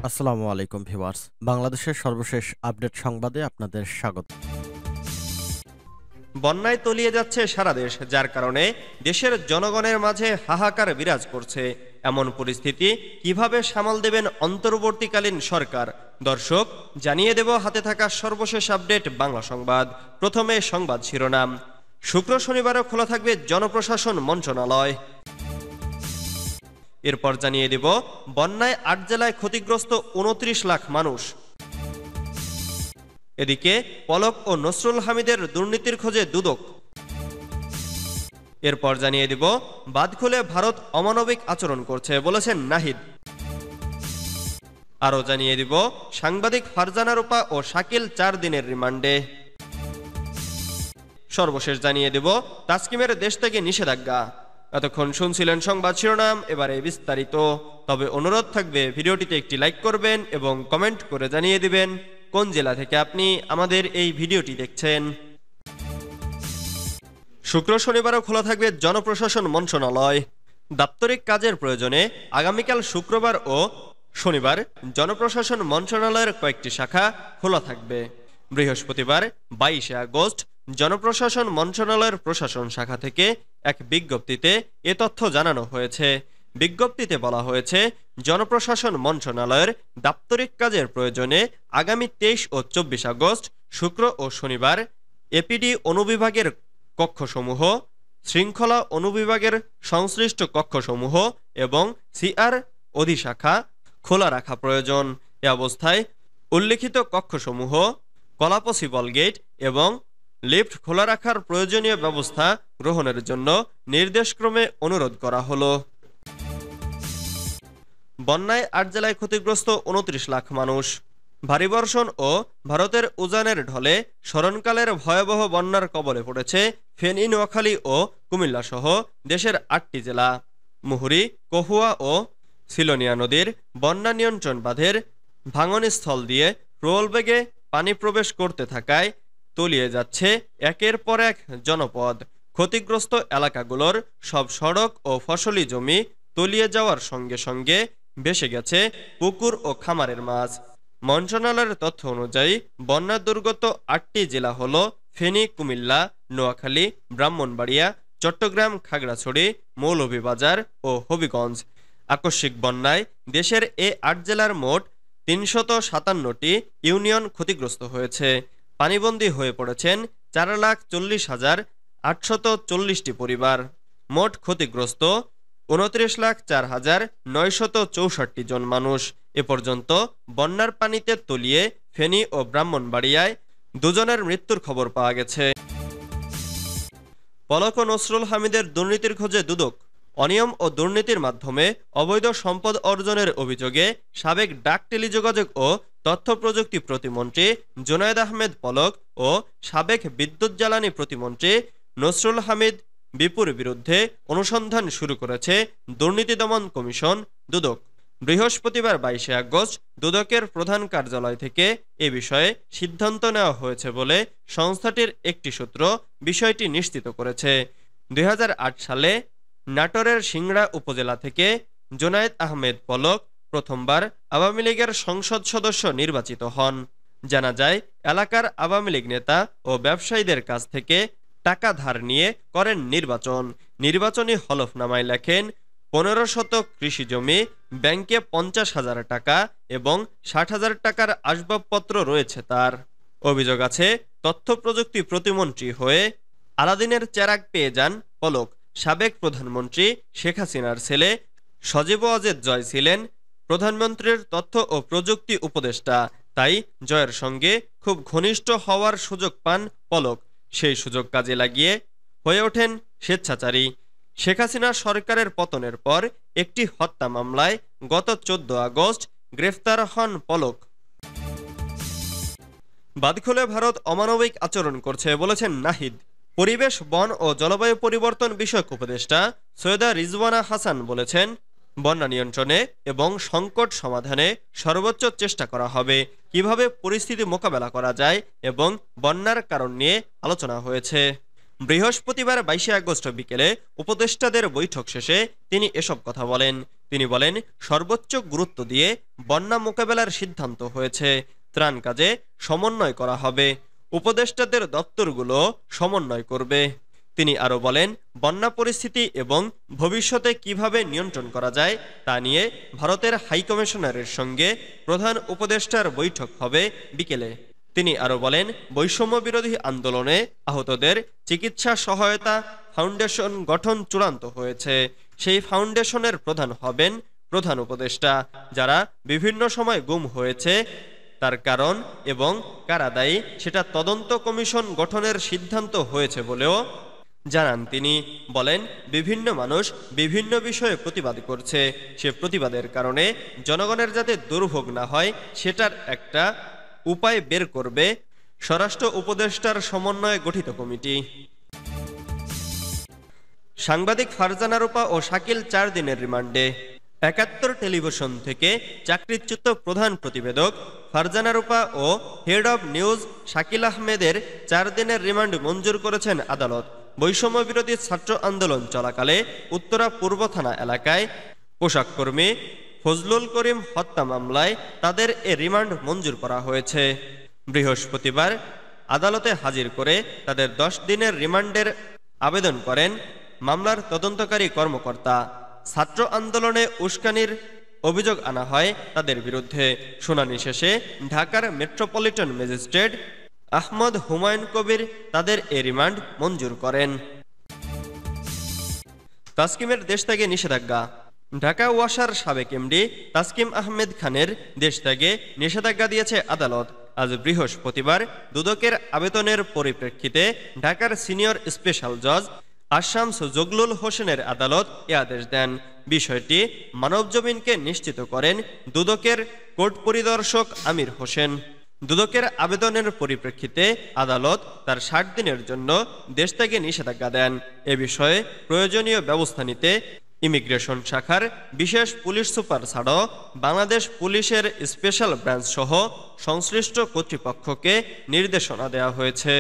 আসসালামু আলাইকুম ভিউয়ার্স। বাংলাদেশের সর্বশেষ আপডেট সংবাদে আপনাদের স্বাগত। বন্যায় তলিয়ে যাচ্ছে সারা দেশ, যার কারণে দেশের জনগণের মাঝে হাহাকার বিরাজ করছে। এমন পরিস্থিতি কিভাবে সামাল দেবেন অন্তর্বর্তীকালীন সরকার? দর্শক, জানিয়ে দেব হাতে থাকা সর্বশেষ আপডেট বাংলা সংবাদ। প্রথমে সংবাদ শিরোনাম। শুক্র শনিবারও খোলা থাকবে জনপ্রশাসন মন্ত্রণালয়। এরপর জানিয়ে দেব বন্যায় ৮ জেলায় ক্ষতিগ্রস্ত ২৯ লাখ মানুষ। এদিকে পলক ও নসরুল হামিদের দুর্নীতির খোঁজে দুদক। এরপর জানিয়ে দেব বাঁধ খুলে ভারত অমানবিক আচরণ করছে বলেছেন নাহিদ। আরও জানিয়ে দিব সাংবাদিক ফারজানা রূপা ও শাকিল ৪ দিনের রিমান্ডে। সর্বশেষ জানিয়ে দেব তাসকিমের দেশ থেকে নিষেধাজ্ঞা। এতক্ষণ শুনছিলেন সংবাদ শিরোনাম, এবারে বিস্তারিত। তবে অনুরোধ থাকবে ভিডিওটিতে একটি লাইক করবেন এবং কমেন্ট করে জানিয়ে দিবেন কোন জেলা থেকে আপনি আমাদের এই ভিডিওটি দেখছেন। শুক্র শনিবারও খোলা থাকবে জনপ্রশাসন মন্ত্রণালয়। দাপ্তরিক কাজের প্রয়োজনে আগামীকাল শুক্রবার ও শনিবার জনপ্রশাসন মন্ত্রণালয়ের কয়েকটি শাখা খোলা থাকবে। বৃহস্পতিবার ২২শে আগস্ট জনপ্রশাসন মন্ত্রণালয়ের প্রশাসন শাখা থেকে এক বিজ্ঞপ্তিতে এ তথ্য জানানো হয়েছে। বিজ্ঞপ্তিতে বলা হয়েছে, জনপ্রশাসন মন্ত্রণালয়ের দাপ্তরিক কাজের প্রয়োজনে আগামী ২৩ ও ২৪ আগস্ট শুক্র ও শনিবার এপিডি অনুবিভাগের কক্ষসমূহ, শৃঙ্খলা অনুবিভাগের সংশ্লিষ্ট কক্ষসমূহ এবং সিআর অধিশাখা খোলা রাখা প্রয়োজন। এ অবস্থায় উল্লিখিত কক্ষসমূহ, কলা পসিবল গেট এবং লিফট খোলা রাখার প্রয়োজনীয় ব্যবস্থা গ্রহণের জন্য নির্দেশক্রমে অনুরোধ করা হলো। বন্যায় ৮ জেলায় ক্ষতিগ্রস্ত ২৯ লাখ মানুষ। ভারী বর্ষণ ও ভারতের উজানের ঢলে স্মরণকালের ভয়াবহ বন্যার কবলে পড়েছে ফেনী, নোয়াখালী ও কুমিল্লা সহ দেশের ৮টি জেলা। মুহুরী, কহুয়া ও সিলোনিয়া নদীর বন্যা নিয়ন্ত্রণ বাঁধের ভাঙনস্থল দিয়ে প্রবল বেগে পানি প্রবেশ করতে থাকায় তলিয়ে যাচ্ছে একের পর এক জনপদ। ক্ষতিগ্রস্ত এলাকাগুলোর সব সড়ক ও ফসলি জমি তলিয়ে যাওয়ার সঙ্গে সঙ্গে ভেসে গেছে পুকুর ও খামারের মাছ। মন্ত্রণালয়ের তথ্য অনুযায়ী বন্যা দুর্গত ৮টি জেলা হল ফেনী, কুমিল্লা, নোয়াখালী, ব্রাহ্মণবাড়িয়া, চট্টগ্রাম, খাগড়াছড়ি, মৌলভীবাজার ও হবিগঞ্জ। আকস্মিক বন্যায় দেশের এ ৮ জেলার মোট ৩৫৭টি ইউনিয়ন ক্ষতিগ্রস্ত হয়েছে। পানিবন্দী হয়ে পড়েছেন ৪,৪০,৮৪০টি পরিবার। মোট ক্ষতিগ্রস্ত ২৯,০৪,৯৬৪ জন মানুষ। এ পর্যন্ত বন্যার পানিতে তলিয়ে ফেনী ও ব্রাহ্মণবাড়িয়ায় ২ জনের মৃত্যুর খবর পাওয়া গেছে। পলক ও নসরুল হামিদের দুর্নীতির খোঁজে দুদক। অনিয়ম ও দুর্নীতির মাধ্যমে অবৈধ সম্পদ অর্জনের অভিযোগে সাবেক ডাক, টেলিযোগাযোগ ও তথ্য প্রযুক্তি প্রতিমন্ত্রী জুনায়েদ আহমেদ পলক ও সাবেক বিদ্যুৎ জ্বালানি প্রতিমন্ত্রী নসরুল হামিদ বিপুর বিরুদ্ধে অনুসন্ধান শুরু করেছে দুর্নীতি দমন কমিশন দুদক। বৃহস্পতিবার ২২শে আগস্ট দুদকের প্রধান কার্যালয় থেকে এ বিষয়ে সিদ্ধান্ত নেওয়া হয়েছে বলে সংস্থাটির একটি সূত্র বিষয়টি নিশ্চিত করেছে। ২০০৮ সালে নাটোরের সিংড়া উপজেলা থেকে জুনায়েদ আহমেদ পলক প্রথমবার আওয়ামী লীগের সংসদ সদস্য নির্বাচিত হন। জানা যায়, এলাকার আওয়ামী লীগ নেতা ও ব্যবসায়ীদের কাছ থেকে টাকা ধার নিয়ে করেন নির্বাচন। নির্বাচনী হলফনামায় লেখেন ১৫ শতক কৃষি জমি, ব্যাংকে ৫০,০০০ টাকা এবং ৬০,০০০ টাকার আসবাবপত্র রয়েছে তার। অভিযোগ আছে, তথ্য প্রযুক্তি প্রতিমন্ত্রী হয়ে আলাদিনের চেরাগ পেয়ে যান পলক। সাবেক প্রধানমন্ত্রী শেখ হাসিনার ছেলে সজীব ওয়াজেদ জয় ছিলেন প্রধানমন্ত্রীর তথ্য ও প্রযুক্তি উপদেষ্টা। তাই জয়ের সঙ্গে খুব ঘনিষ্ঠ হওয়ার সুযোগ পান পলক। সেই সুযোগ কাজে লাগিয়ে হয়ে ওঠেন স্বেচ্ছাচারী। শেখ হাসিনা সরকারের পতনের পর একটি হত্যা মামলায় গত ১৪ আগস্ট গ্রেফতার হন পলক। বাঁধ খুলে ভারত অমানবিক আচরণ করছে বলেছেন নাহিদ। পরিবেশ, বন ও জলবায়ু পরিবর্তন বিষয়ক উপদেষ্টা সৈয়দা রিজওয়ানা হাসান বলেছেন, বন্যা নিয়ন্ত্রণে এবং সংকট সমাধানে সর্বোচ্চ চেষ্টা করা হবে। কিভাবে পরিস্থিতি মোকাবেলা করা যায় এবং বন্যার কারণ নিয়ে আলোচনা হয়েছে। বৃহস্পতিবার ২২শে আগস্ট বিকেলে উপদেষ্টাদের বৈঠক শেষে তিনি এসব কথা বলেন। তিনি বলেন, সর্বোচ্চ গুরুত্ব দিয়ে বন্যা মোকাবেলার সিদ্ধান্ত হয়েছে। ত্রাণ কাজে সমন্বয় করা হবে, উপদেষ্টাদের দপ্তরগুলো সমন্বয় করবে। তিনি আরও বলেন, বন্যা পরিস্থিতি এবং ভবিষ্যতে কিভাবে নিয়ন্ত্রণ করা যায় তা নিয়ে ভারতের হাইকমিশনারের সঙ্গে প্রধান উপদেষ্টার বৈঠক হবে বিকেলে। তিনি আরও বলেন, বৈষম্য বিরোধী আন্দোলনে আহতদের চিকিৎসা সহায়তা ফাউন্ডেশন গঠন চূড়ান্ত হয়েছে। সেই ফাউন্ডেশনের প্রধান হবেন প্রধান উপদেষ্টা। যারা বিভিন্ন সময় গুম হয়েছে, তার কারণ এবং কারা দায়ী সেটা তদন্ত কমিশন গঠনের সিদ্ধান্ত হয়েছে বলেও জানান তিনি। বলেন, বিভিন্ন মানুষ বিভিন্ন বিষয়ে প্রতিবাদ করছে, সে প্রতিবাদের কারণে জনগণের যাতে দুর্ভোগ না হয় সেটার একটা উপায় বের করবে স্বরাষ্ট্র উপদেষ্টার সমন্বয়ে গঠিত কমিটি। সাংবাদিক ফারজানা রূপা ও শাকিল 4 দিনের রিমান্ডে। ৭১ টেলিভিশন থেকে চাকরিচ্যুত প্রধান প্রতিবেদক ফারজানা রূপা ও হেড অব নিউজ শাকিল আহমেদের 4 দিনের রিমান্ড মঞ্জুর করেছেন আদালত। বৈষম্য বিরোধী ছাত্র আন্দোলন চলাকালে উত্তরা পূর্ব থানা এলাকায় পোশাককর্মী ফজলুল করিম হত্যা মামলায় তাদের এ রিমান্ড মঞ্জুর করা হয়েছে। বৃহস্পতিবার আদালতে হাজির করে তাদের 10 দিনের রিমান্ডের আবেদন করেন মামলার তদন্তকারী কর্মকর্তা। ছাত্র আন্দোলনে উস্কানির অভিযোগ আনা হয় তাদের বিরুদ্ধে। শুনানি শেষে ঢাকার মেট্রোপলিটন ম্যাজিস্ট্রেট আহমদ হুমায়ুন কবির তাদের এ রিমান্ড মঞ্জুর করেন। তাসকিমের দেশত্যাগে নিষেধাজ্ঞা। ঢাকা ওয়াসার সাবেক এমডি তাসকিম আহমেদ খানের দেশত্যাগে নিষেধাজ্ঞা দিয়েছে আদালত। আজ বৃহস্পতিবার দুদকের আবেদনের পরিপ্রেক্ষিতে ঢাকার সিনিয়র স্পেশাল জজ আশামস জগলুল হোসেনের আদালত এ আদেশ দেন। বিষয়টি মানবজমিনকে নিশ্চিত করেন দুদকের কোর্ট পরিদর্শক আমির হোসেন। দুদকের আবেদনের পরিপ্রেক্ষিতে আদালত তার 60 দিনের জন্য দেশত্যাগে নিষেধাজ্ঞা দেন। এ বিষয়ে প্রয়োজনীয় ব্যবস্থা নিতে ইমিগ্রেশন শাখার বিশেষ পুলিশ সুপার ছাড়াও বাংলাদেশ পুলিশের স্পেশাল ব্রাঞ্চ সহ সংশ্লিষ্ট কর্তৃপক্ষকে নির্দেশনা দেওয়া হয়েছে।